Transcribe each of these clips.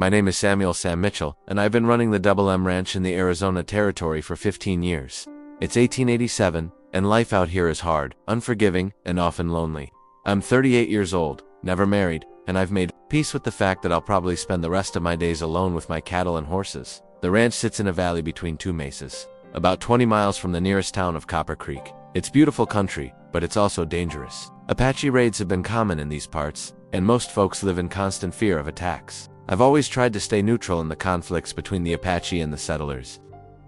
My name is Sam Mitchell, and I've been running the Double M Ranch in the Arizona Territory for 15 years. It's 1887, and life out here is hard, unforgiving, and often lonely. I'm 38 years old, never married, and I've made peace with the fact that I'll probably spend the rest of my days alone with my cattle and horses. The ranch sits in a valley between two mesas, about 20 miles from the nearest town of Copper Creek. It's beautiful country, but it's also dangerous. Apache raids have been common in these parts, and most folks live in constant fear of attacks. I've always tried to stay neutral in the conflicts between the Apache and the settlers.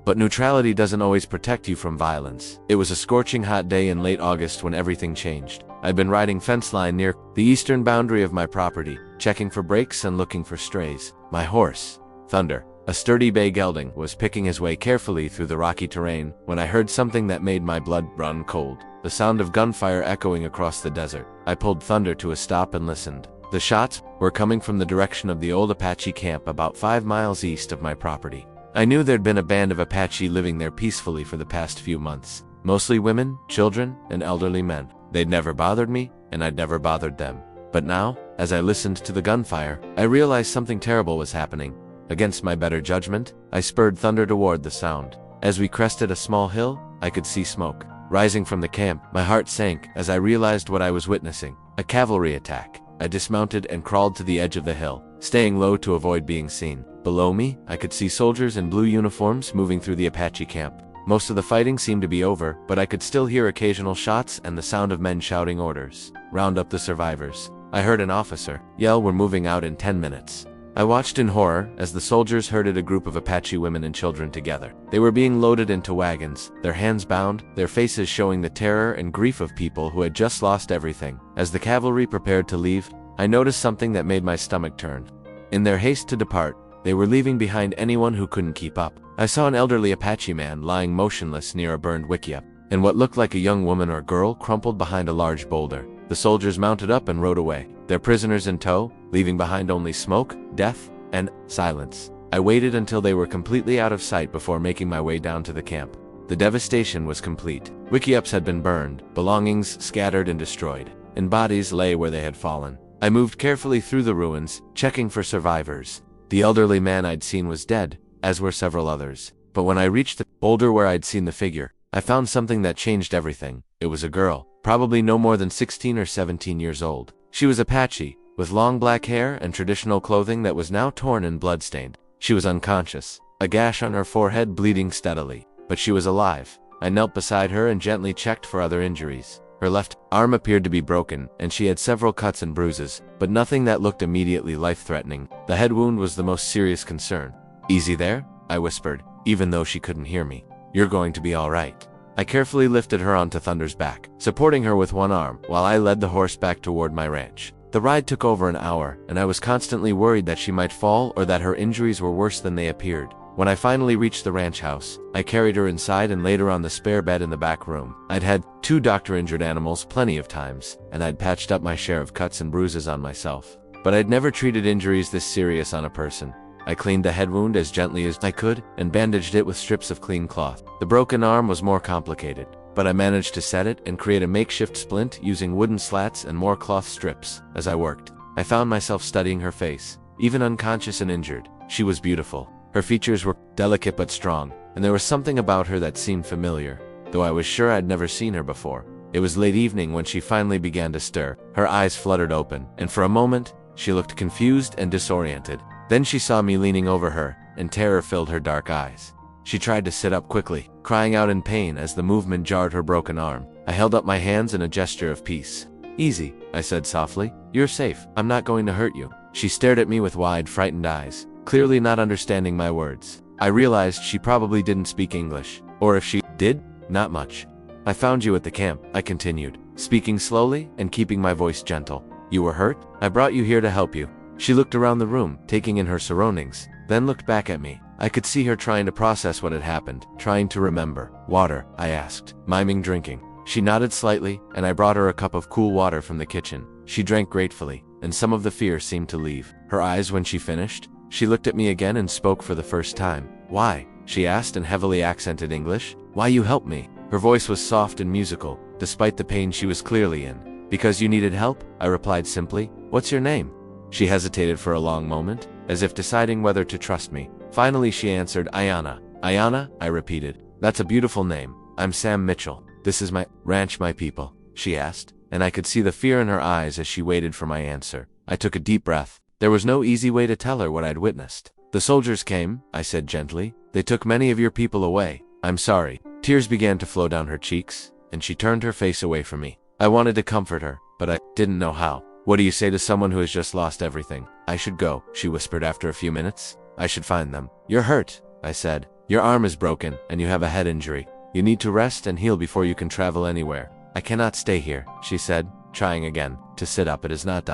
But neutrality doesn't always protect you from violence. It was a scorching hot day in late August when everything changed. I'd been riding fence line near the eastern boundary of my property, checking for breaks and looking for strays. My horse, Thunder, a sturdy bay gelding, was picking his way carefully through the rocky terrain when I heard something that made my blood run cold. The sound of gunfire echoing across the desert. I pulled Thunder to a stop and listened. The shots were coming from the direction of the old Apache camp about 5 miles east of my property. I knew there'd been a band of Apache living there peacefully for the past few months. Mostly women, children, and elderly men. They'd never bothered me, and I'd never bothered them. But now, as I listened to the gunfire, I realized something terrible was happening. Against my better judgment, I spurred Thunder toward the sound. As we crested a small hill, I could see smoke rising from the camp. My heart sank as I realized what I was witnessing. A cavalry attack. I dismounted and crawled to the edge of the hill, staying low to avoid being seen. Below me, I could see soldiers in blue uniforms moving through the Apache camp. Most of the fighting seemed to be over, but I could still hear occasional shots and the sound of men shouting orders. Round up the survivors. I heard an officer yell, "We're moving out in 10 minutes. I watched in horror as the soldiers herded a group of Apache women and children together. They were being loaded into wagons, their hands bound, their faces showing the terror and grief of people who had just lost everything. As the cavalry prepared to leave, I noticed something that made my stomach turn. In their haste to depart, they were leaving behind anyone who couldn't keep up. I saw an elderly Apache man lying motionless near a burned wickiup, and what looked like a young woman or girl crumpled behind a large boulder. The soldiers mounted up and rode away, their prisoners in tow, leaving behind only smoke, death, and silence. I waited until they were completely out of sight before making my way down to the camp. The devastation was complete. Wickiups had been burned, belongings scattered and destroyed, and bodies lay where they had fallen. I moved carefully through the ruins, checking for survivors. The elderly man I'd seen was dead, as were several others. But when I reached the boulder where I'd seen the figure, I found something that changed everything. It was a girl, probably no more than 16 or 17 years old. She was Apache, with long black hair and traditional clothing that was now torn and bloodstained. She was unconscious, a gash on her forehead bleeding steadily, but she was alive. I knelt beside her and gently checked for other injuries. Her left arm appeared to be broken, and she had several cuts and bruises, but nothing that looked immediately life-threatening. The head wound was the most serious concern. "Easy there?" I whispered, even though she couldn't hear me. "You're going to be all right." I carefully lifted her onto Thunder's back, supporting her with one arm, while I led the horse back toward my ranch. The ride took over an hour, and I was constantly worried that she might fall or that her injuries were worse than they appeared. When I finally reached the ranch house, I carried her inside and laid her on the spare bed in the back room. I'd had 2 doctor-injured animals plenty of times, and I'd patched up my share of cuts and bruises on myself. But I'd never treated injuries this serious on a person. I cleaned the head wound as gently as I could and bandaged it with strips of clean cloth. The broken arm was more complicated, but I managed to set it and create a makeshift splint using wooden slats and more cloth strips. As I worked, I found myself studying her face. Even unconscious and injured, she was beautiful. Her features were delicate but strong, and there was something about her that seemed familiar, though I was sure I'd never seen her before. It was late evening when she finally began to stir. Her eyes fluttered open, and for a moment, she looked confused and disoriented. Then she saw me leaning over her, and terror filled her dark eyes. She tried to sit up quickly, crying out in pain as the movement jarred her broken arm. I held up my hands in a gesture of peace. "Easy," I said softly. "You're safe. I'm not going to hurt you." She stared at me with wide, frightened eyes, clearly not understanding my words. I realized she probably didn't speak English, or if she did, not much. "I found you at the camp," I continued, speaking slowly and keeping my voice gentle. "You were hurt? I brought you here to help you." She looked around the room, taking in her surroundings, then looked back at me. I could see her trying to process what had happened, trying to remember. "Water?" I asked, miming drinking. She nodded slightly, and I brought her a cup of cool water from the kitchen. She drank gratefully, and some of the fear seemed to leave her eyes when she finished. She looked at me again and spoke for the first time. "Why?" she asked in heavily accented English. "Why you help me?" Her voice was soft and musical, despite the pain she was clearly in. "Because you needed help," I replied simply. "What's your name?" She hesitated for a long moment, as if deciding whether to trust me. Finally she answered, Aiyana. Aiyana, I repeated. That's a beautiful name. I'm Sam Mitchell. This is my ranch, my people, she asked, and I could see the fear in her eyes as she waited for my answer. I took a deep breath. There was no easy way to tell her what I'd witnessed. The soldiers came, I said gently. They took many of your people away. I'm sorry. Tears began to flow down her cheeks, and she turned her face away from me. I wanted to comfort her, but I didn't know how. What do you say to someone who has just lost everything? I should go, she whispered after a few minutes. I should find them. You're hurt, I said. Your arm is broken, and you have a head injury. You need to rest and heal before you can travel anywhere. I cannot stay here, she said, trying again. To sit up, it is not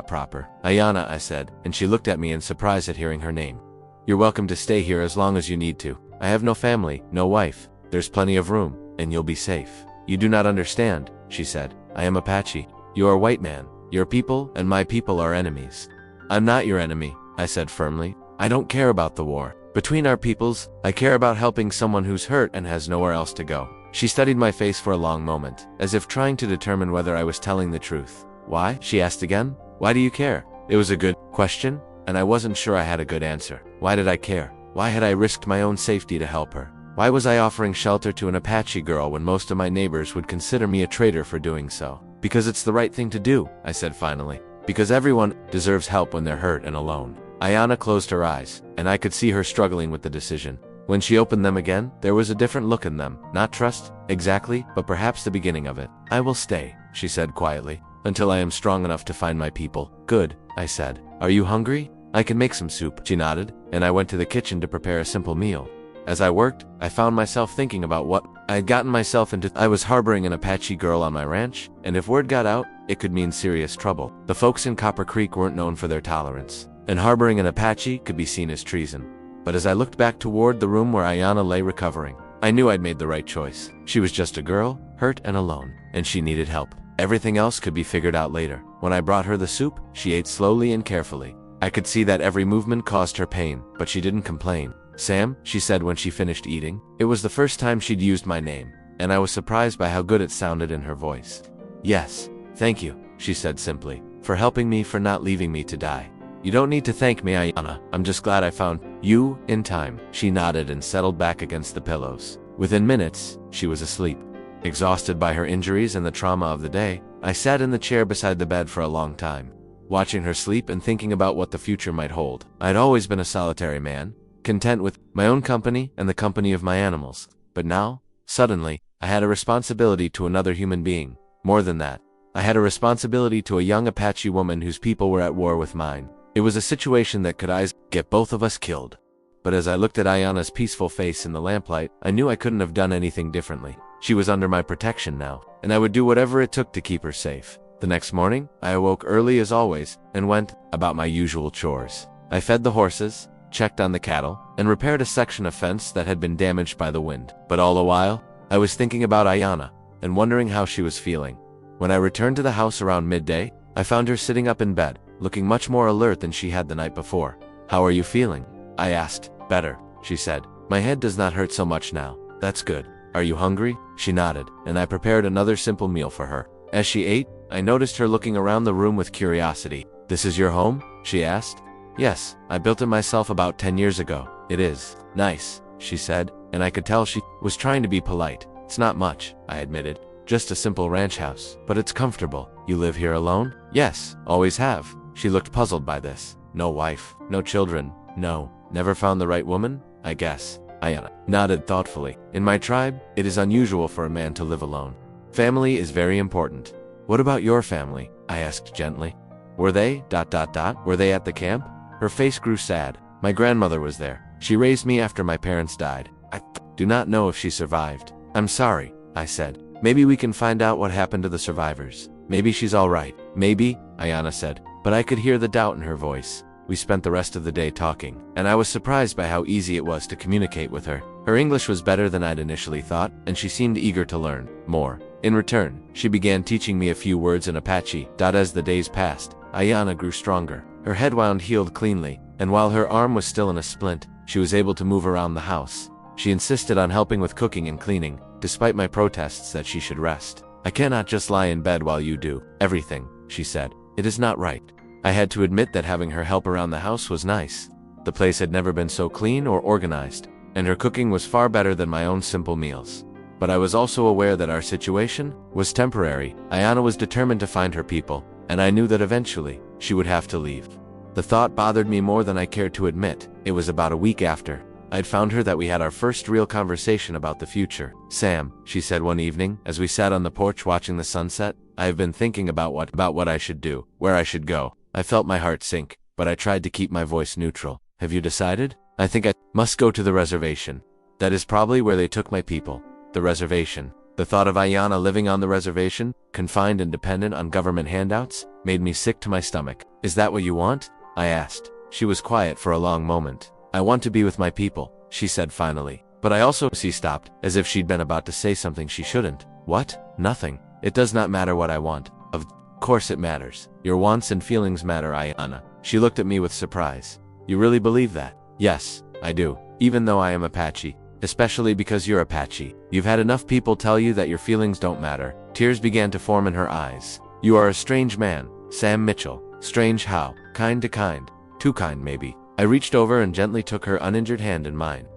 proper. Aiyana, I said, and she looked at me in surprise at hearing her name. You're welcome to stay here as long as you need to. I have no family, no wife. There's plenty of room, and you'll be safe. You do not understand, she said. I am Apache. You are a white man. Your people and my people are enemies. I'm not your enemy, I said firmly. I don't care about the war. Between our peoples, I care about helping someone who's hurt and has nowhere else to go. She studied my face for a long moment, as if trying to determine whether I was telling the truth. Why? She asked again. Why do you care? It was a good question, and I wasn't sure I had a good answer. Why did I care? Why had I risked my own safety to help her? Why was I offering shelter to an Apache girl when most of my neighbors would consider me a traitor for doing so? Because it's the right thing to do, I said finally. Because everyone deserves help when they're hurt and alone. Aiyana closed her eyes, and I could see her struggling with the decision. When she opened them again, there was a different look in them. Not trust, exactly, but perhaps the beginning of it. I will stay, she said quietly, until I am strong enough to find my people. Good, I said. Are you hungry? I can make some soup, she nodded, and I went to the kitchen to prepare a simple meal. As I worked, I found myself thinking about what I had gotten myself into. I was harboring an Apache girl on my ranch, and if word got out, it could mean serious trouble. The folks in Copper Creek weren't known for their tolerance, and harboring an Apache could be seen as treason. But as I looked back toward the room where Aiyana lay recovering, I knew I'd made the right choice. She was just a girl, hurt and alone, and she needed help. Everything else could be figured out later. When I brought her the soup, she ate slowly and carefully. I could see that every movement caused her pain, but she didn't complain. Sam, she said when she finished eating. It was the first time she'd used my name, and I was surprised by how good it sounded in her voice. Yes, thank you, she said simply, for helping me, for not leaving me to die. You don't need to thank me, Aiyana. I'm just glad I found you in time. She nodded and settled back against the pillows. Within minutes, she was asleep. Exhausted by her injuries and the trauma of the day, I sat in the chair beside the bed for a long time, watching her sleep and thinking about what the future might hold. I'd always been a solitary man, content with my own company and the company of my animals. But now, suddenly, I had a responsibility to another human being. More than that, I had a responsibility to a young Apache woman whose people were at war with mine. It was a situation that could get both of us killed. But as I looked at Aiyana's peaceful face in the lamplight, I knew I couldn't have done anything differently. She was under my protection now, and I would do whatever it took to keep her safe. The next morning, I awoke early as always and went about my usual chores. I fed the horses, checked on the cattle, and repaired a section of fence that had been damaged by the wind. But all the while, I was thinking about Aiyana and wondering how she was feeling. When I returned to the house around midday, I found her sitting up in bed, looking much more alert than she had the night before. How are you feeling? I asked. Better, she said. My head does not hurt so much now. That's good. Are you hungry? She nodded, and I prepared another simple meal for her. As she ate, I noticed her looking around the room with curiosity. This is your home? She asked. Yes, I built it myself about 10 years ago. It is nice, she said, and I could tell she was trying to be polite. It's not much, I admitted. Just a simple ranch house, but it's comfortable. You live here alone? Yes, always have. She looked puzzled by this. No wife, no children, no. Never found the right woman, I guess. Aiyana nodded thoughtfully. In my tribe, it is unusual for a man to live alone. Family is very important. What about your family? I asked gently. Were they, were they at the camp? Her face grew sad. My grandmother was there. She raised me after my parents died. I do not know if she survived. I'm sorry, I said. Maybe we can find out what happened to the survivors. Maybe she's all right. Maybe, Aiyana said, but I could hear the doubt in her voice. We spent the rest of the day talking, and I was surprised by how easy it was to communicate with her. Her English was better than I'd initially thought, and she seemed eager to learn more. In return, she began teaching me a few words in Apache. As the days passed, Aiyana grew stronger. Her head wound healed cleanly, and while her arm was still in a splint, she was able to move around the house. She insisted on helping with cooking and cleaning, despite my protests that she should rest. I cannot just lie in bed while you do everything, she said. It is not right. I had to admit that having her help around the house was nice. The place had never been so clean or organized, and her cooking was far better than my own simple meals. But I was also aware that our situation was temporary. Aiyana was determined to find her people, and I knew that eventually she would have to leave. The thought bothered me more than I cared to admit. It was about a week after I'd found her that we had our first real conversation about the future. "Sam," she said one evening as we sat on the porch watching the sunset, "I have been thinking about what I should do, where I should go." I felt my heart sink, but I tried to keep my voice neutral. "Have you decided?" "I think I must go to the reservation. That is probably where they took my people." The reservation. The thought of Aiyana living on the reservation, confined and dependent on government handouts, made me sick to my stomach. "Is that what you want?" I asked. She was quiet for a long moment. "I want to be with my people," she said finally. "But I also—" She stopped, as if she'd been about to say something she shouldn't. "What?" "Nothing. It does not matter what I want." Of course it matters. Your wants and feelings matter, Aiyana." She looked at me with surprise. "You really believe that?" "Yes, I do. Even though I am Apache. Especially because you're Apache. You've had enough people tell you that your feelings don't matter." Tears began to form in her eyes. "You are a strange man, Sam Mitchell." "Strange how?" "Kind to kind. Too kind, maybe." I reached over and gently took her uninjured hand in mine.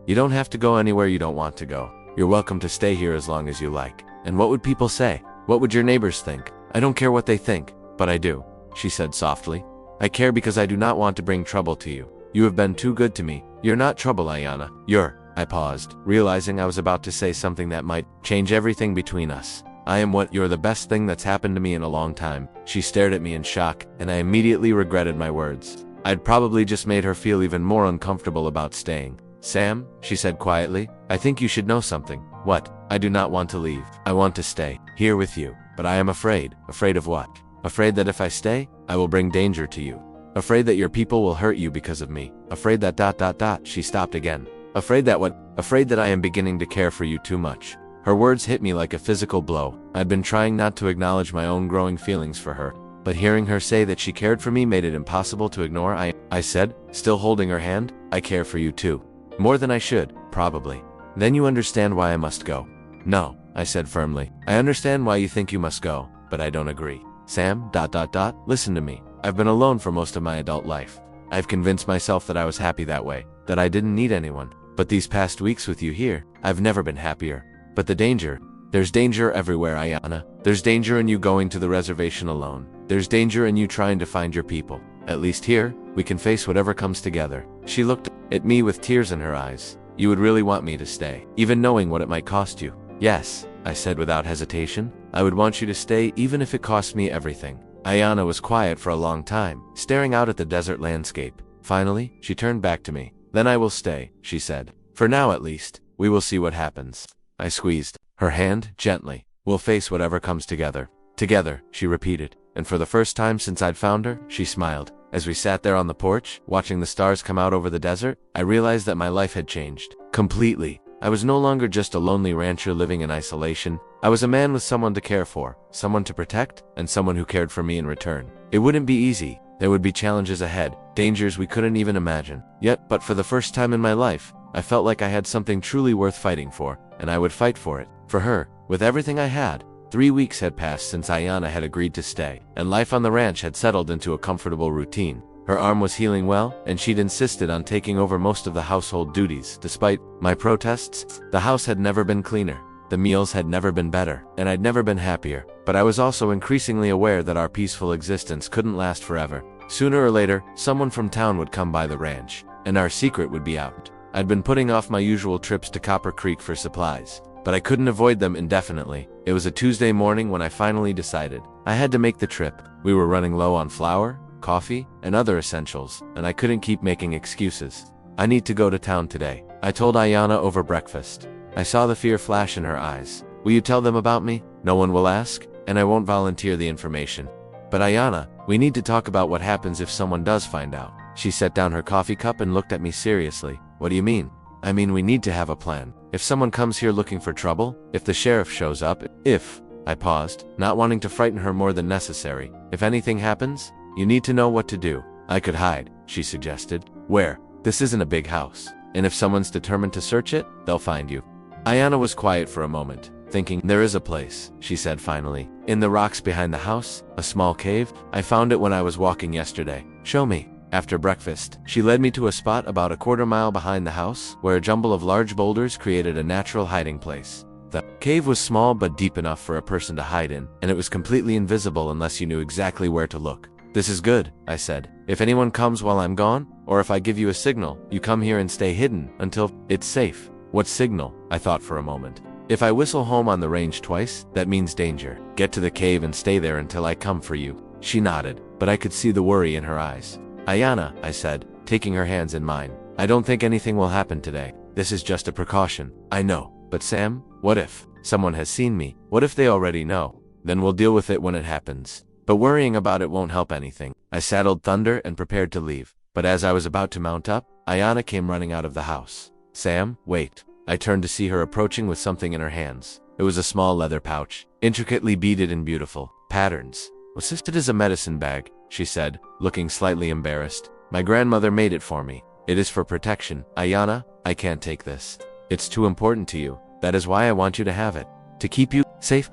You don't have to go anywhere you don't want to go. You're welcome to stay here as long as you like." "And what would people say? What would your neighbors think?" "I don't care what they think, but I do," she said softly. "I care because I do not want to bring trouble to you. You have been too good to me." "You're not trouble, Aiyana. You're—" I paused, realizing I was about to say something that might change everything between us. You're the best thing that's happened to me in a long time." She stared at me in shock, and I immediately regretted my words. I'd probably just made her feel even more uncomfortable about staying. "Sam," she said quietly, "I think you should know something." "What?" "I do not want to leave. I want to stay here with you. But I am afraid." "Afraid of what?" "Afraid that if I stay, I will bring danger to you. Afraid that your people will hurt you because of me. Afraid that—" She stopped again. "Afraid that what?" "Afraid that I am beginning to care for you too much." Her words hit me like a physical blow. I'd been trying not to acknowledge my own growing feelings for her, but hearing her say that she cared for me made it impossible to ignore. I said, still holding her hand, "I care for you too. More than I should, probably." "Then you understand why I must go." "No," I said firmly. "I understand why you think you must go, but I don't agree. Sam, listen to me. I've been alone for most of my adult life. I've convinced myself that I was happy that way, that I didn't need anyone. But these past weeks with you here, I've never been happier. But the danger— there's danger everywhere, Aiyana. There's danger in you going to the reservation alone. There's danger in you trying to find your people. At least here, we can face whatever comes together." She looked at me with tears in her eyes. "You would really want me to stay, even knowing what it might cost you?" "Yes," I said without hesitation. "I would want you to stay even if it cost me everything." Aiyana was quiet for a long time, staring out at the desert landscape. Finally, she turned back to me. "Then I will stay," she said. "For now at least. We will see what happens." I squeezed her hand gently. "We'll face whatever comes together." "Together," she repeated, and for the first time since I'd found her, she smiled. As we sat there on the porch, watching the stars come out over the desert, I realized that my life had changed. Completely. I was no longer just a lonely rancher living in isolation. I was a man with someone to care for, someone to protect, and someone who cared for me in return. It wouldn't be easy. There would be challenges ahead, dangers we couldn't even imagine. But for the first time in my life, I felt like I had something truly worth fighting for, and I would fight for it. For her, with everything I had. 3 weeks had passed since Aiyana had agreed to stay, and life on the ranch had settled into a comfortable routine. Her arm was healing well, and she'd insisted on taking over most of the household duties. Despite my protests, the house had never been cleaner. The meals had never been better, and I'd never been happier. But I was also increasingly aware that our peaceful existence couldn't last forever. Sooner or later, someone from town would come by the ranch, and our secret would be out. I'd been putting off my usual trips to Copper Creek for supplies, but I couldn't avoid them indefinitely. It was a Tuesday morning when I finally decided I had to make the trip. We were running low on flour, coffee, and other essentials, and I couldn't keep making excuses. "I need to go to town today," I told Aiyana over breakfast. I saw the fear flash in her eyes. "Will you tell them about me? No one will ask, and I won't volunteer the information." "But Aiyana, we need to talk about what happens if someone does find out." She set down her coffee cup and looked at me seriously. "What do you mean?" "I mean, we need to have a plan. If someone comes here looking for trouble, if the sheriff shows up, if—" I paused, not wanting to frighten her more than necessary. "If anything happens, you need to know what to do." "I could hide," she suggested. "Where? This isn't a big house. And if someone's determined to search it, they'll find you." Aiyana was quiet for a moment, thinking, there is a place, she said finally. In the rocks behind the house, a small cave. I found it when I was walking yesterday. Show me. After breakfast, she led me to a spot about a quarter-mile behind the house, where a jumble of large boulders created a natural hiding place. The cave was small but deep enough for a person to hide in, and it was completely invisible unless you knew exactly where to look. This is good, I said. If anyone comes while I'm gone, or if I give you a signal, you come here and stay hidden until it's safe. What signal? I thought for a moment. If I whistle home on the range twice, that means danger. Get to the cave and stay there until I come for you. She nodded, but I could see the worry in her eyes. Aiyana, I said, taking her hands in mine. I don't think anything will happen today. This is just a precaution. I know. But Sam, what if someone has seen me? What if they already know? Then we'll deal with it when it happens. But worrying about it won't help anything. I saddled Thunder and prepared to leave. But as I was about to mount up, Aiyana came running out of the house. Sam, wait. I turned to see her approaching with something in her hands. It was a small leather pouch, intricately beaded in beautiful patterns. What's this? It is a medicine bag, she said, looking slightly embarrassed. My grandmother made it for me. It is for protection. Aiyana, I can't take this. It's too important to you. That is why I want you to have it. To keep you safe.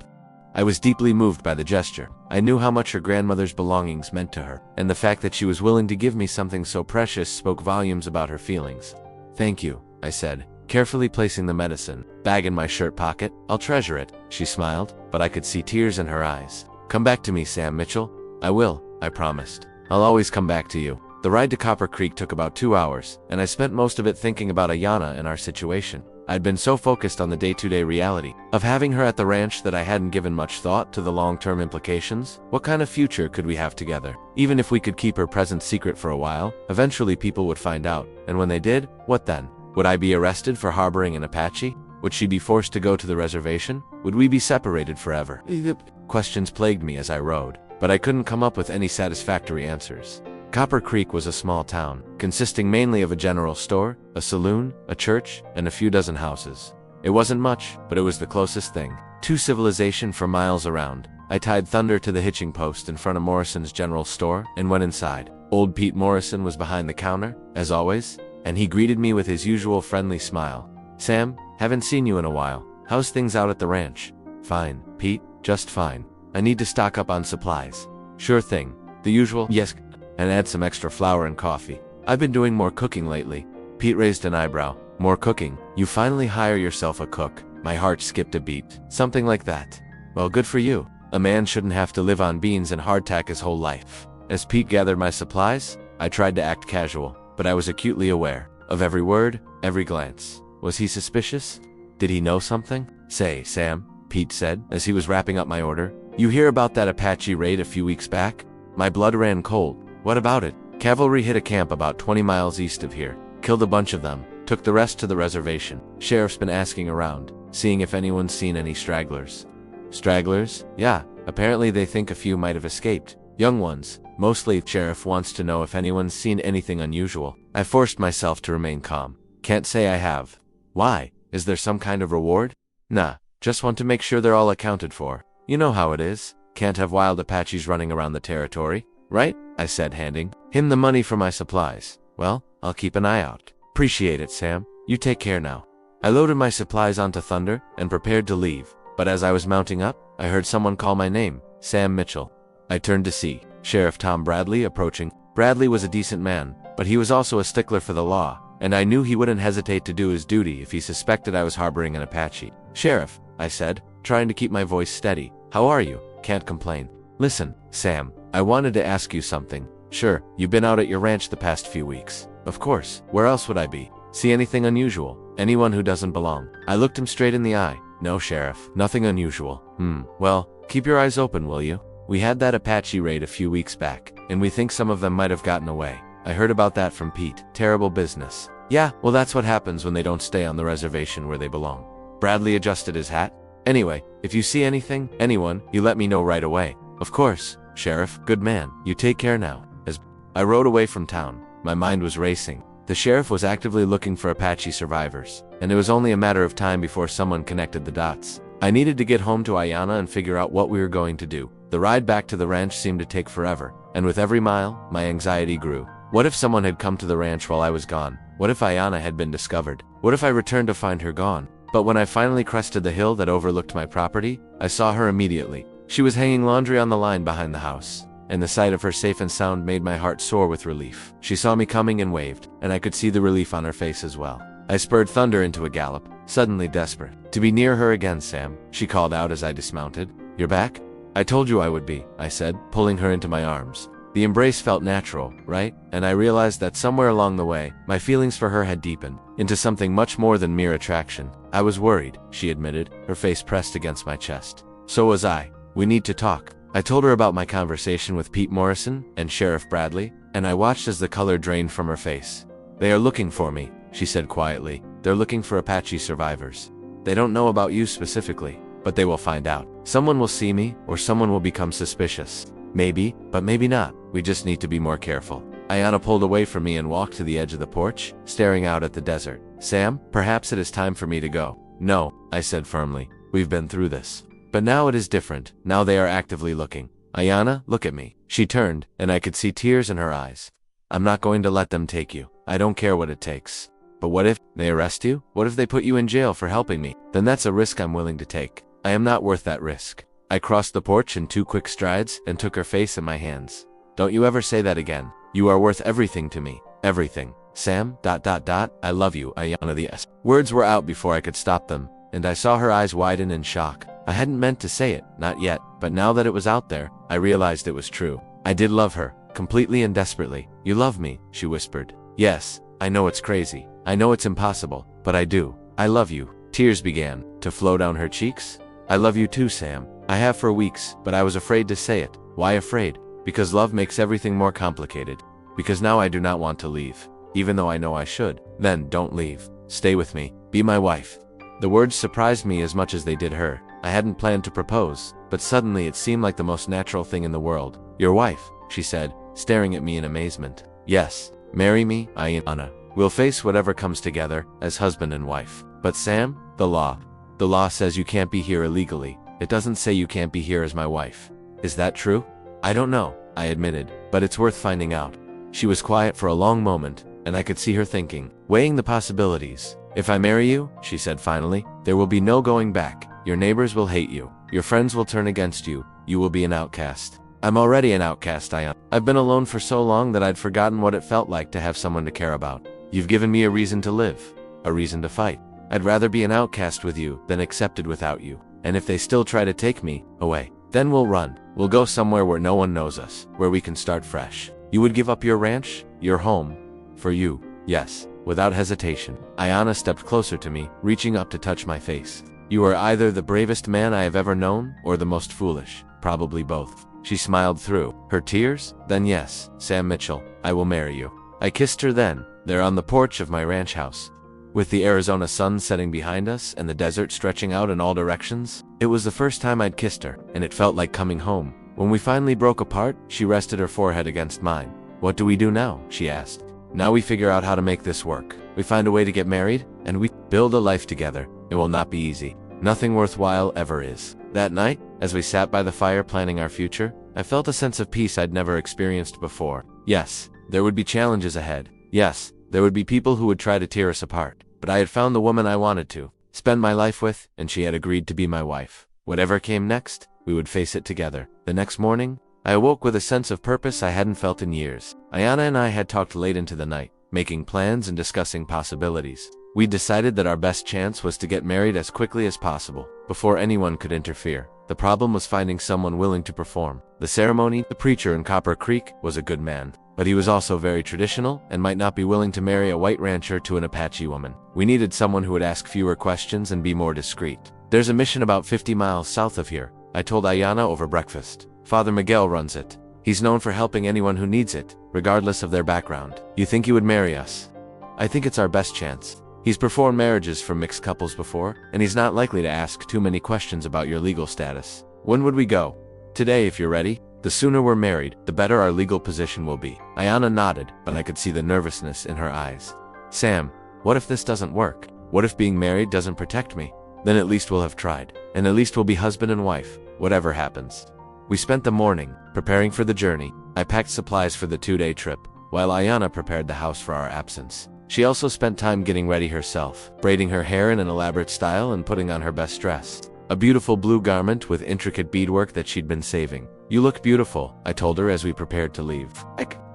I was deeply moved by the gesture. I knew how much her grandmother's belongings meant to her, and the fact that she was willing to give me something so precious spoke volumes about her feelings. Thank you, I said, carefully placing the medicine bag in my shirt pocket. I'll treasure it, she smiled, but I could see tears in her eyes. Come back to me, Sam Mitchell. I will, I promised. I'll always come back to you. The ride to Copper Creek took about 2 hours, and I spent most of it thinking about Aiyana and our situation. I'd been so focused on the day-to-day reality of having her at the ranch that I hadn't given much thought to the long-term implications. What kind of future could we have together? Even if we could keep her presence secret for a while, eventually people would find out. And when they did, what then? Would I be arrested for harboring an Apache? Would she be forced to go to the reservation? Would we be separated forever? Questions plagued me as I rode, but I couldn't come up with any satisfactory answers. Copper Creek was a small town, consisting mainly of a general store, a saloon, a church, and a few dozen houses. It wasn't much, but it was the closest thing to civilization for miles around. I tied Thunder to the hitching post in front of Morrison's general store and went inside. Old Pete Morrison was behind the counter, as always, and he greeted me with his usual friendly smile. Sam, haven't seen you in a while. How's things out at the ranch? Fine, Pete, just fine. I need to stock up on supplies. Sure thing. The usual, yes, and add some extra flour and coffee. I've been doing more cooking lately. Pete raised an eyebrow. More cooking? You finally hire yourself a cook. My heart skipped a beat. Something like that. Well, good for you. A man shouldn't have to live on beans and hardtack his whole life. As Pete gathered my supplies, I tried to act casual, but I was acutely aware of every word, every glance. Was he suspicious? Did he know something? Say, Sam, Pete said, as he was wrapping up my order. You hear about that Apache raid a few weeks back? My blood ran cold. What about it? Cavalry hit a camp about 20 miles east of here, killed a bunch of them, took the rest to the reservation. Sheriff's been asking around, seeing if anyone's seen any stragglers. Stragglers? Yeah, apparently they think a few might have escaped. Young ones. Mostly, Sheriff wants to know if anyone's seen anything unusual. I forced myself to remain calm. Can't say I have. Why? Is there some kind of reward? Nah, just want to make sure they're all accounted for. You know how it is. Can't have wild Apaches running around the territory, right? I said, handing him the money for my supplies. Well, I'll keep an eye out. Appreciate it, Sam. You take care now. I loaded my supplies onto Thunder and prepared to leave, but as I was mounting up, I heard someone call my name, Sam Mitchell. I turned to see Sheriff Tom Bradley approaching. Bradley was a decent man, but he was also a stickler for the law, and I knew he wouldn't hesitate to do his duty if he suspected I was harboring an Apache. Sheriff, I said, trying to keep my voice steady. How are you? Can't complain. Listen, Sam, I wanted to ask you something. Sure, you've been out at your ranch the past few weeks. Of course, where else would I be? See anything unusual? Anyone who doesn't belong? I looked him straight in the eye. No, Sheriff, nothing unusual. Well, keep your eyes open, will you? We had that Apache raid a few weeks back, and we think some of them might have gotten away. I heard about that from Pete. Terrible business. Yeah, well that's what happens when they don't stay on the reservation where they belong. Bradley adjusted his hat. Anyway, if you see anything, anyone, you let me know right away. Of course, Sheriff, good man. You take care now. As I rode away from town, my mind was racing. The sheriff was actively looking for Apache survivors, and it was only a matter of time before someone connected the dots. I needed to get home to Aiyana and figure out what we were going to do. The ride back to the ranch seemed to take forever, and with every mile, my anxiety grew. What if someone had come to the ranch while I was gone? What if Aiyana had been discovered? What if I returned to find her gone? But when I finally crested the hill that overlooked my property, I saw her immediately. She was hanging laundry on the line behind the house, and the sight of her safe and sound made my heart soar with relief. She saw me coming and waved, and I could see the relief on her face as well. I spurred thunder into a gallop, suddenly desperate. To be near her again, Sam, she called out as I dismounted. You're back? I told you I would be, I said, pulling her into my arms. The embrace felt natural, right? And I realized that somewhere along the way, my feelings for her had deepened into something much more than mere attraction. I was worried, she admitted, her face pressed against my chest. So was I. We need to talk. I told her about my conversation with Pete Morrison and Sheriff Bradley, and I watched as the color drained from her face. They are looking for me, she said quietly. They're looking for Apache survivors. They don't know about you specifically, but they will find out. Someone will see me, or someone will become suspicious. Maybe, but maybe not. We just need to be more careful. Aiyana pulled away from me and walked to the edge of the porch, staring out at the desert. Sam, perhaps it is time for me to go. No, I said firmly. We've been through this. But now it is different. Now they are actively looking. Aiyana, look at me. She turned, and I could see tears in her eyes. I'm not going to let them take you. I don't care what it takes. But what if they arrest you? What if they put you in jail for helping me? Then that's a risk I'm willing to take. I am not worth that risk. I crossed the porch in 2 quick strides and took her face in my hands. Don't you ever say that again. You are worth everything to me. Everything. Sam, ... I love you, Aiyana the S. Words were out before I could stop them, and I saw her eyes widen in shock. I hadn't meant to say it, not yet, but now that it was out there, I realized it was true. I did love her, completely and desperately. You love me, she whispered. Yes, I know it's crazy. I know it's impossible, but I do. I love you. Tears began to flow down her cheeks. I love you too, Sam. I have for weeks, but I was afraid to say it. Why afraid? Because love makes everything more complicated. Because now I do not want to leave, even though I know I should. Then don't leave. Stay with me. Be my wife. The words surprised me as much as they did her. I hadn't planned to propose, but suddenly it seemed like the most natural thing in the world. Your wife, she said, staring at me in amazement. Yes, marry me, Aiyana. We'll face whatever comes together as husband and wife. But Sam, the law. The law says you can't be here illegally. It doesn't say you can't be here as my wife. Is that true? I don't know, I admitted, but it's worth finding out. She was quiet for a long moment, and I could see her thinking, weighing the possibilities. If I marry you, she said finally, there will be no going back. Your neighbors will hate you. Your friends will turn against you. You will be an outcast. I'm already an outcast, Aiyana. I've been alone for so long that I'd forgotten what it felt like to have someone to care about. You've given me a reason to live, a reason to fight. I'd rather be an outcast with you than accepted without you. And if they still try to take me away, then we'll run. We'll go somewhere where no one knows us, where we can start fresh. You would give up your ranch, your home, for you. Yes, without hesitation. Aiyana stepped closer to me, reaching up to touch my face. You are either the bravest man I have ever known, or the most foolish. Probably both. She smiled through her tears. Then yes, Sam Mitchell, I will marry you. I kissed her then, there on the porch of my ranch house. With the Arizona sun setting behind us and the desert stretching out in all directions, it was the first time I'd kissed her, and it felt like coming home. When we finally broke apart, she rested her forehead against mine. What do we do now? She asked. Now we figure out how to make this work. We find a way to get married, and we build a life together. It will not be easy. Nothing worthwhile ever is. That night, as we sat by the fire planning our future, I felt a sense of peace I'd never experienced before. Yes, there would be challenges ahead. Yes, there would be people who would try to tear us apart. But I had found the woman I wanted to spend my life with, and she had agreed to be my wife. Whatever came next, we would face it together. The next morning, I awoke with a sense of purpose I hadn't felt in years. Aiyana and I had talked late into the night, making plans and discussing possibilities. We decided that our best chance was to get married as quickly as possible, before anyone could interfere. The problem was finding someone willing to perform. The ceremony, the preacher in Copper Creek, was a good man, but he was also very traditional and might not be willing to marry a white rancher to an Apache woman. We needed someone who would ask fewer questions and be more discreet. There's a mission about 50 miles south of here, I told Aiyana over breakfast. Father Miguel runs it. He's known for helping anyone who needs it, regardless of their background. You think he would marry us? I think it's our best chance. He's performed marriages for mixed couples before, and he's not likely to ask too many questions about your legal status. When would we go? Today, if you're ready. The sooner we're married, the better our legal position will be. Aiyana nodded, but I could see the nervousness in her eyes. Sam, what if this doesn't work? What if being married doesn't protect me? Then at least we'll have tried, and at least we'll be husband and wife, whatever happens. We spent the morning preparing for the journey. I packed supplies for the 2-day trip, while Aiyana prepared the house for our absence. She also spent time getting ready herself, braiding her hair in an elaborate style and putting on her best dress. A beautiful blue garment with intricate beadwork that she'd been saving. "You look beautiful," I told her as we prepared to leave.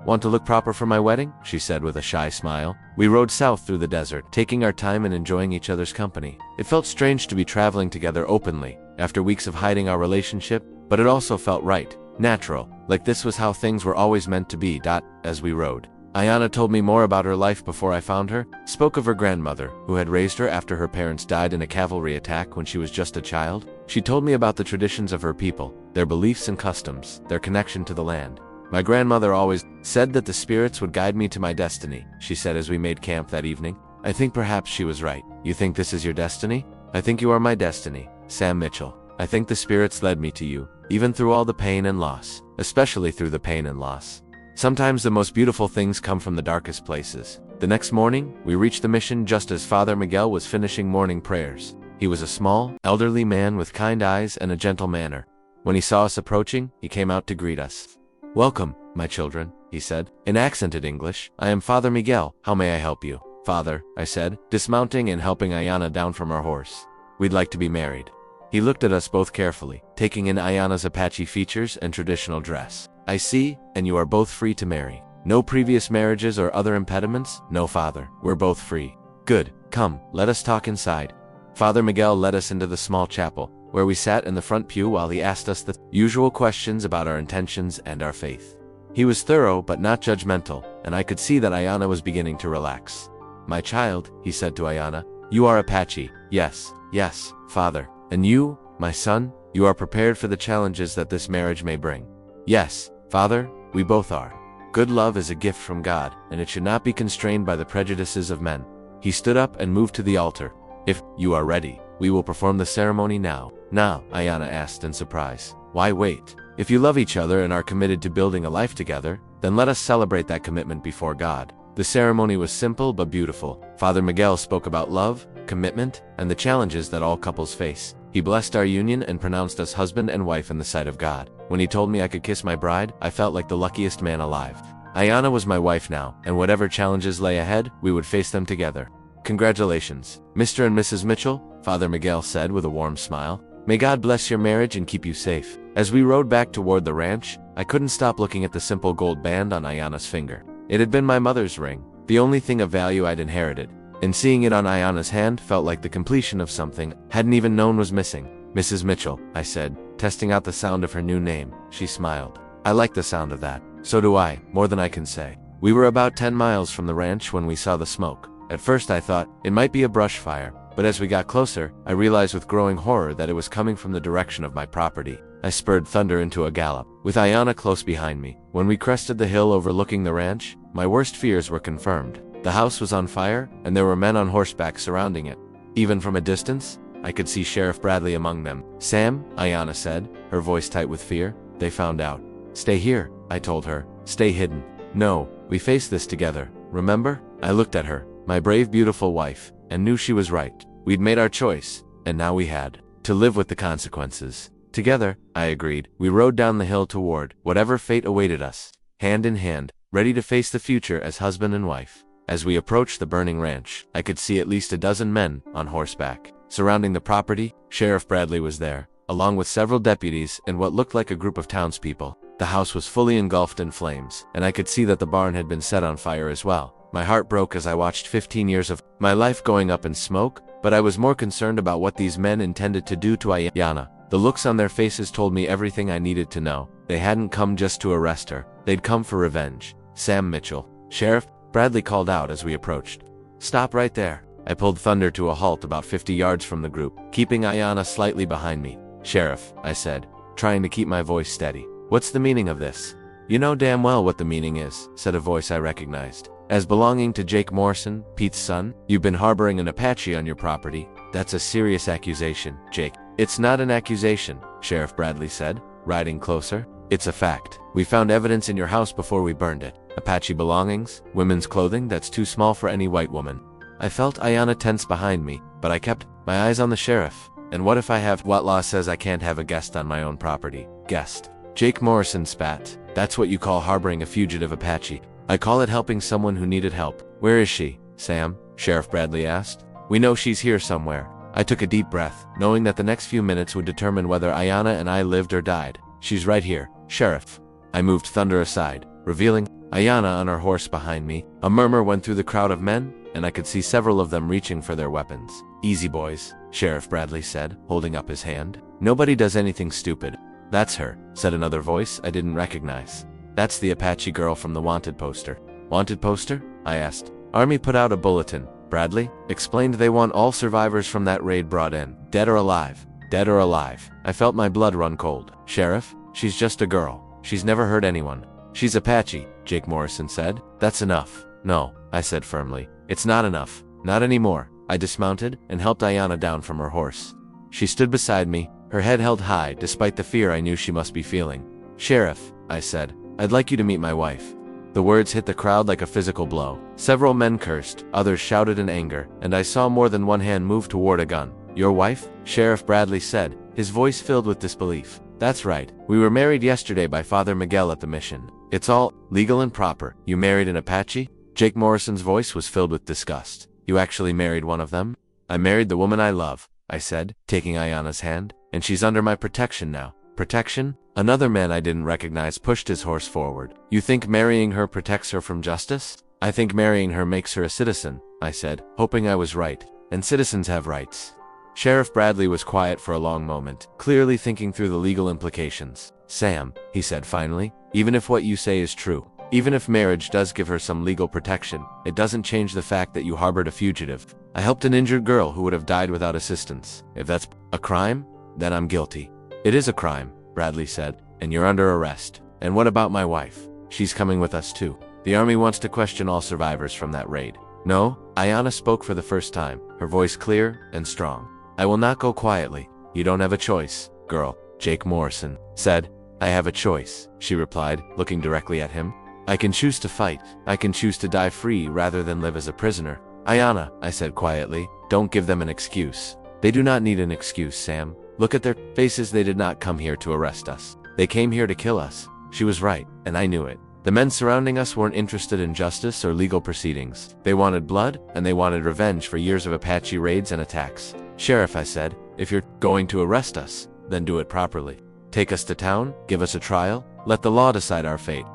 "Want to look proper for my wedding?" she said with a shy smile. We rode south through the desert, taking our time and enjoying each other's company. It felt strange to be traveling together openly, after weeks of hiding our relationship, but it also felt right, natural, like this was how things were always meant to be. As we rode, Aiyana told me more about her life before I found her, spoke of her grandmother, who had raised her after her parents died in a cavalry attack when she was just a child. She told me about the traditions of her people, their beliefs and customs, their connection to the land. "My grandmother always said that the spirits would guide me to my destiny," she said as we made camp that evening. I think perhaps she was right. "You think this is your destiny?" "I think you are my destiny, Sam Mitchell. I think the spirits led me to you, even through all the pain and loss, especially through the pain and loss. Sometimes the most beautiful things come from the darkest places." The next morning, we reached the mission just as Father Miguel was finishing morning prayers. He was a small, elderly man with kind eyes and a gentle manner. When he saw us approaching, he came out to greet us. "Welcome, my children," he said, in accented English. "I am Father Miguel. How may I help you?" "Father," I said, dismounting and helping Aiyana down from our horse. "We'd like to be married." He looked at us both carefully, taking in Aiyana's Apache features and traditional dress. "I see, and you are both free to marry. No previous marriages or other impediments?" "No, Father. We're both free." "Good. Come, let us talk inside." Father Miguel led us into the small chapel, where we sat in the front pew while he asked us the usual questions about our intentions and our faith. He was thorough but not judgmental, and I could see that Aiyana was beginning to relax. "My child," he said to Aiyana, "you are Apache." "Yes, yes, Father." "And you, my son, you are prepared for the challenges that this marriage may bring." "Yes, Father, we both are. Good love is a gift from God, and it should not be constrained by the prejudices of men." He stood up and moved to the altar. "If you are ready, we will perform the ceremony now." "Now?" Aiyana asked in surprise. "Why wait? If you love each other and are committed to building a life together, then let us celebrate that commitment before God." The ceremony was simple but beautiful. Father Miguel spoke about love, commitment, and the challenges that all couples face. He blessed our union and pronounced us husband and wife in the sight of God. When he told me I could kiss my bride, I felt like the luckiest man alive. Aiyana was my wife now, and whatever challenges lay ahead, we would face them together. "Congratulations, Mr. and Mrs. Mitchell," Father Miguel said with a warm smile. "May God bless your marriage and keep you safe." As we rode back toward the ranch, I couldn't stop looking at the simple gold band on Aiyana's finger. It had been my mother's ring, the only thing of value I'd inherited, and seeing it on Aiyana's hand felt like the completion of something I hadn't even known was missing. "Mrs. Mitchell," I said, testing out the sound of her new name. She smiled. "I like the sound of that." "So do I, more than I can say." We were about 10 miles from the ranch when we saw the smoke. At first I thought it might be a brush fire, but as we got closer, I realized with growing horror that it was coming from the direction of my property. I spurred thunder into a gallop, with Aiyana close behind me. When we crested the hill overlooking the ranch, my worst fears were confirmed. The house was on fire, and there were men on horseback surrounding it. Even from a distance, I could see Sheriff Bradley among them. "Sam," Aiyana said, her voice tight with fear, "they found out." "Stay here," I told her. "Stay hidden." "No, we face this together, remember?" I looked at her, my brave, beautiful wife, and knew she was right. We'd made our choice, and now we had to live with the consequences. Together, I agreed. We rode down the hill toward whatever fate awaited us, hand in hand, ready to face the future as husband and wife. As we approached the burning ranch, I could see at least a dozen men on horseback. Surrounding the property, Sheriff Bradley was there, along with several deputies and what looked like a group of townspeople. The house was fully engulfed in flames, and I could see that the barn had been set on fire as well. My heart broke as I watched 15 years of my life going up in smoke, but I was more concerned about what these men intended to do to Aiyana. The looks on their faces told me everything I needed to know. They hadn't come just to arrest her. They'd come for revenge. "Sam Mitchell." "Sheriff," Bradley called out as we approached. "Stop right there." I pulled thunder to a halt about 50 yards from the group, keeping Aiyana slightly behind me. "Sheriff," I said, trying to keep my voice steady. "What's the meaning of this?" "You know damn well what the meaning is," said a voice I recognized. "As belonging to Jake Morrison, Pete's son, you've been harboring an Apache on your property. That's a serious accusation, Jake." "It's not an accusation," Sheriff Bradley said, riding closer. "It's a fact. We found evidence in your house before we burned it. Apache belongings, women's clothing that's too small for any white woman." I felt Aiyana tense behind me, but I kept my eyes on the sheriff. "And what if I have what law says I can't have a guest on my own property?" "Guest?" Jake Morrison spat. "That's what you call harboring a fugitive Apache. I call it helping someone who needed help." "Where is she?" Sam? Sheriff Bradley asked. We know she's here somewhere. I took a deep breath, knowing that the next few minutes would determine whether Aiyana and I lived or died. She's right here, Sheriff. I moved Thunder aside, revealing Aiyana on her horse behind me. A murmur went through the crowd of men, and I could see several of them reaching for their weapons. Easy, boys, Sheriff Bradley said, holding up his hand. Nobody does anything stupid. That's her, said another voice I didn't recognize. That's the Apache girl from the wanted poster. Wanted poster? I asked. Army put out a bulletin. Bradley explained they want all survivors from that raid brought in, dead or alive. Dead or alive. I felt my blood run cold. Sheriff, she's just a girl. She's never hurt anyone. She's Apache, Jake Morrison said. That's enough. No, I said firmly. It's not enough. Not anymore. I dismounted and helped Aiyana down from her horse. She stood beside me, her head held high despite the fear I knew she must be feeling. Sheriff, I said, I'd like you to meet my wife. The words hit the crowd like a physical blow. Several men cursed, others shouted in anger, and I saw more than one hand move toward a gun. Your wife? Sheriff Bradley said, his voice filled with disbelief. That's right. We were married yesterday by Father Miguel at the mission. It's all legal and proper. You married an Apache? Jake Morrison's voice was filled with disgust. You actually married one of them? I married the woman I love, I said, taking Aiyana's hand, and she's under my protection now. Protection? Another man I didn't recognize pushed his horse forward. You think marrying her protects her from justice? I think marrying her makes her a citizen, I said, hoping I was right. And citizens have rights. Sheriff Bradley was quiet for a long moment, clearly thinking through the legal implications. Sam, he said finally, even if what you say is true, even if marriage does give her some legal protection, it doesn't change the fact that you harbored a fugitive. I helped an injured girl who would have died without assistance. If that's a crime, then I'm guilty. It is a crime, Bradley said, and you're under arrest. And what about my wife? She's coming with us too. The army wants to question all survivors from that raid. No, Aiyana spoke for the first time, her voice clear and strong. I will not go quietly. You don't have a choice, girl, Jake Morrison said. I have a choice, she replied, looking directly at him. I can choose to fight. I can choose to die free rather than live as a prisoner. Aiyana, I said quietly, don't give them an excuse. They do not need an excuse, Sam. Look at their faces. They did not come here to arrest us. They came here to kill us. She was right, and I knew it. The men surrounding us weren't interested in justice or legal proceedings. They wanted blood, and they wanted revenge for years of Apache raids and attacks. Sheriff, I said, if you're going to arrest us, then do it properly. Take us to town, give us a trial, let the law decide our fate.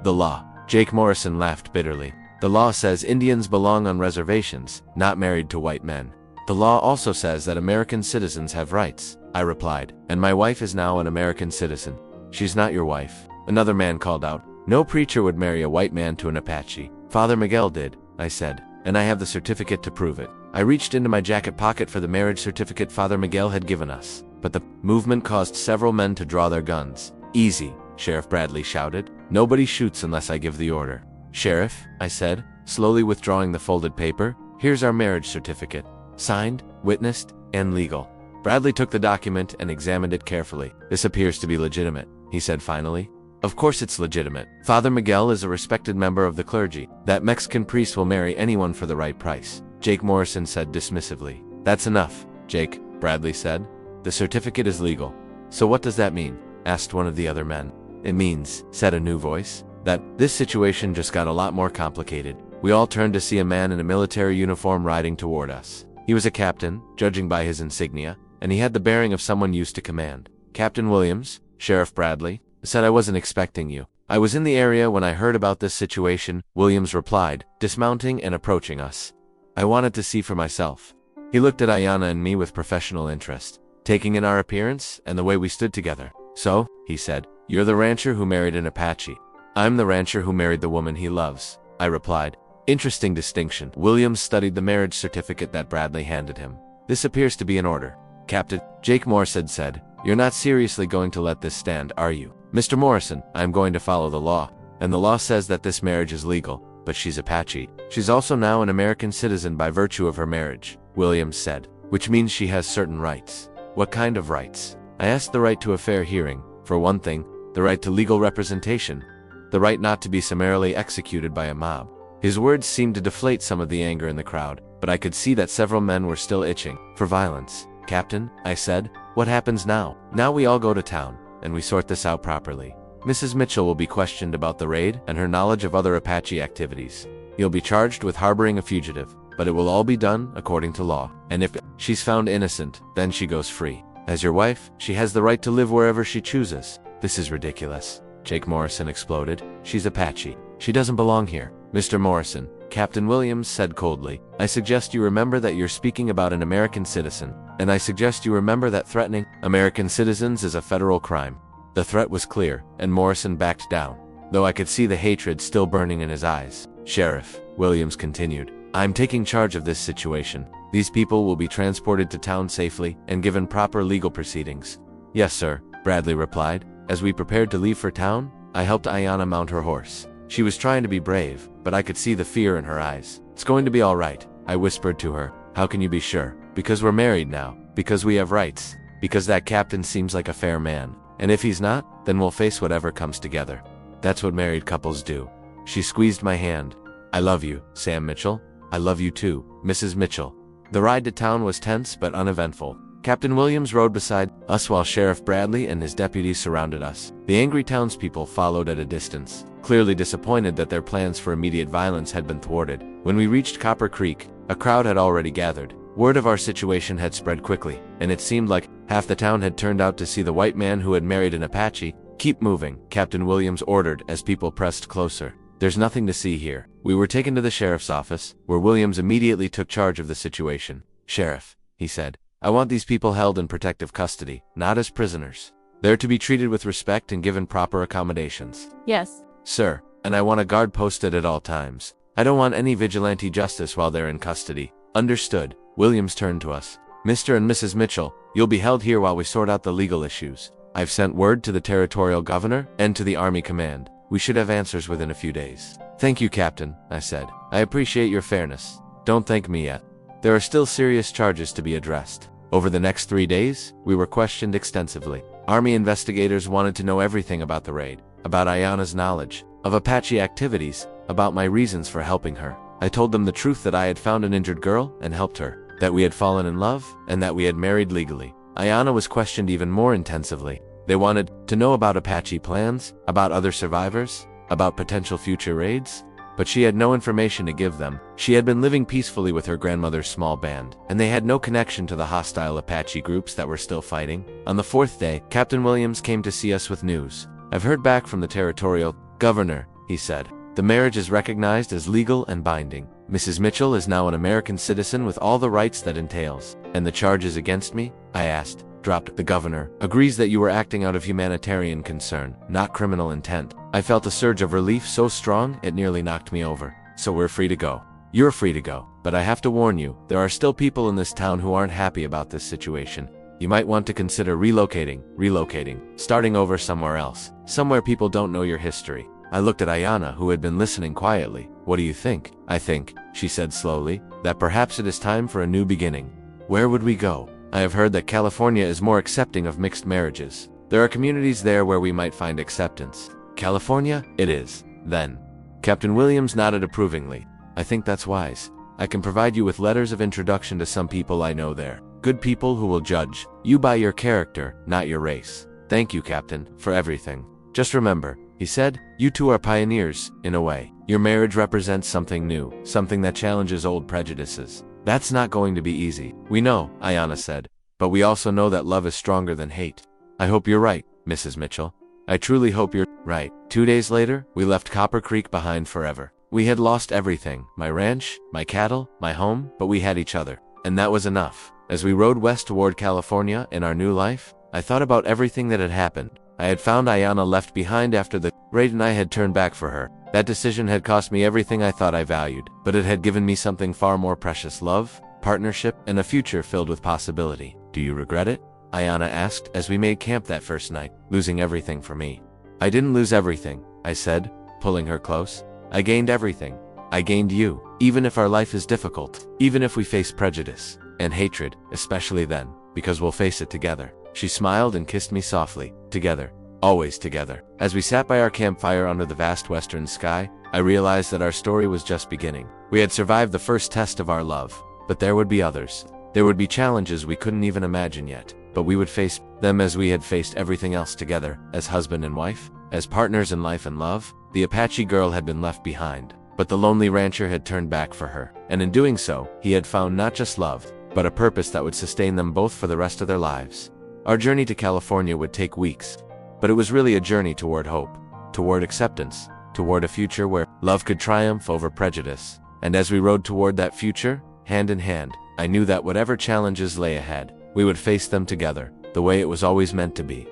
The law. Jake Morrison laughed bitterly. The law says Indians belong on reservations, not married to white men. The law also says that American citizens have rights, I replied, and my wife is now an American citizen. She's not your wife, another man called out. No preacher would marry a white man to an Apache. Father Miguel did, I said, and I have the certificate to prove it. I reached into my jacket pocket for the marriage certificate Father Miguel had given us, but the movement caused several men to draw their guns. Easy, Sheriff Bradley shouted. Nobody shoots unless I give the order. Sheriff, I said, slowly withdrawing the folded paper, here's our marriage certificate. Signed, witnessed, and legal. Bradley took the document and examined it carefully. This appears to be legitimate, he said finally. Of course it's legitimate. Father Miguel is a respected member of the clergy. That Mexican priest will marry anyone for the right price, Jake Morrison said dismissively. That's enough, Jake, Bradley said. The certificate is legal. So what does that mean? Asked one of the other men. It means, said a new voice, that this situation just got a lot more complicated. We all turned to see a man in a military uniform riding toward us. He was a captain, judging by his insignia, and he had the bearing of someone used to command. Captain Williams, Sheriff Bradley, said I wasn't expecting you. I was in the area when I heard about this situation, Williams replied, dismounting and approaching us. I wanted to see for myself. He looked at Aiyana and me with professional interest, taking in our appearance and the way we stood together. So, he said, you're the rancher who married an Apache. I'm the rancher who married the woman he loves, I replied. Interesting distinction. Williams studied the marriage certificate that Bradley handed him. This appears to be in order. Captain, Jake Morrison said, you're not seriously going to let this stand, are you? Mr. Morrison, I'm going to follow the law. And the law says that this marriage is legal, but she's Apache. She's also now an American citizen by virtue of her marriage, Williams said, which means she has certain rights. What kind of rights? I asked. The right to a fair hearing, for one thing, the right to legal representation, the right not to be summarily executed by a mob. His words seemed to deflate some of the anger in the crowd, but I could see that several men were still itching for violence. Captain, I said, what happens now? Now we all go to town, and we sort this out properly. Mrs. Mitchell will be questioned about the raid and her knowledge of other Apache activities. You'll be charged with harboring a fugitive, but it will all be done according to law. And if she's found innocent, then she goes free. As your wife, she has the right to live wherever she chooses. This is ridiculous. Jake Morrison exploded. She's Apache. She doesn't belong here. Mr. Morrison, Captain Williams said coldly, I suggest you remember that you're speaking about an American citizen, and I suggest you remember that threatening American citizens is a federal crime. The threat was clear, and Morrison backed down, though I could see the hatred still burning in his eyes. Sheriff, Williams continued, I'm taking charge of this situation. These people will be transported to town safely and given proper legal proceedings. Yes, sir, Bradley replied. As we prepared to leave for town, I helped Aiyana mount her horse. She was trying to be brave, but I could see the fear in her eyes. It's going to be all right, I whispered to her. How can you be sure? Because we're married now. Because we have rights. Because that captain seems like a fair man. And if he's not, then we'll face whatever comes together. That's what married couples do. She squeezed my hand. I love you, Sam Mitchell. I love you too, Mrs. Mitchell. The ride to town was tense but uneventful. Captain Williams rode beside us while Sheriff Bradley and his deputies surrounded us. The angry townspeople followed at a distance, clearly disappointed that their plans for immediate violence had been thwarted. When we reached Copper Creek, a crowd had already gathered. Word of our situation had spread quickly, and it seemed like half the town had turned out to see the white man who had married an Apache. Keep moving, Captain Williams ordered as people pressed closer. There's nothing to see here. We were taken to the sheriff's office, where Williams immediately took charge of the situation. Sheriff, he said, I want these people held in protective custody, not as prisoners. They're to be treated with respect and given proper accommodations. Yes. Sir, and I want a guard posted at all times. I don't want any vigilante justice while they're in custody. Understood. Williams turned to us. Mr. and Mrs. Mitchell, you'll be held here while we sort out the legal issues. I've sent word to the territorial governor and to the Army Command. We should have answers within a few days. Thank you, Captain, I said. I appreciate your fairness. Don't thank me yet. There are still serious charges to be addressed. Over the next 3 days, we were questioned extensively. Army investigators wanted to know everything about the raid, about Aiyana's knowledge, of Apache activities, about my reasons for helping her. I told them the truth that I had found an injured girl and helped her, that we had fallen in love, and that we had married legally. Aiyana was questioned even more intensively. They wanted to know about Apache plans, about other survivors, about potential future raids, but she had no information to give them. She had been living peacefully with her grandmother's small band, and they had no connection to the hostile Apache groups that were still fighting. On the 4th day, Captain Williams came to see us with news. I've heard back from the territorial governor, he said. The marriage is recognized as legal and binding. Mrs. Mitchell is now an American citizen with all the rights that entails. And the charges against me? I asked. Dropped. The governor agrees that you were acting out of humanitarian concern, not criminal intent. I felt a surge of relief so strong it nearly knocked me over. So we're free to go. You're free to go. But I have to warn you, there are still people in this town who aren't happy about this situation. You might want to consider relocating, starting over somewhere else, somewhere people don't know your history. I looked at Aiyana, who had been listening quietly. What do you think? I think, she said slowly, that perhaps it is time for a new beginning. Where would we go? I have heard that California is more accepting of mixed marriages. There are communities there where we might find acceptance. California? It is. Then. Captain Williams nodded approvingly. I think that's wise. I can provide you with letters of introduction to some people I know there. Good people who will judge you by your character, not your race. Thank you, Captain, for everything. Just remember, he said, you two are pioneers, in a way. Your marriage represents something new, something that challenges old prejudices. That's not going to be easy. We know, Aiyana said, but we also know that love is stronger than hate. I hope you're right, Mrs. Mitchell. I truly hope you're right. 2 days later, we left Copper Creek behind forever. We had lost everything, my ranch, my cattle, my home, but we had each other. And that was enough. As we rode west toward California in our new life, I thought about everything that had happened. I had found Aiyana left behind after the raid and I had turned back for her. That decision had cost me everything I thought I valued, but it had given me something far more precious: love, partnership, and a future filled with possibility. Do you regret it? Aiyana asked as we made camp that first night, losing everything for me. I didn't lose everything, I said, pulling her close. I gained everything. I gained you. Even if our life is difficult, even if we face prejudice and hatred, especially then, because we'll face it together. She smiled and kissed me softly. Together. Always together. As we sat by our campfire under the vast western sky, I realized that our story was just beginning. We had survived the first test of our love, but there would be others. There would be challenges we couldn't even imagine yet, but we would face them as we had faced everything else together, as husband and wife, as partners in life and love. The Apache girl had been left behind. But the lonely rancher had turned back for her, and in doing so, he had found not just love, but a purpose that would sustain them both for the rest of their lives. Our journey to California would take weeks, but it was really a journey toward hope, toward acceptance, toward a future where love could triumph over prejudice. And as we rode toward that future, hand in hand, I knew that whatever challenges lay ahead, we would face them together, the way it was always meant to be.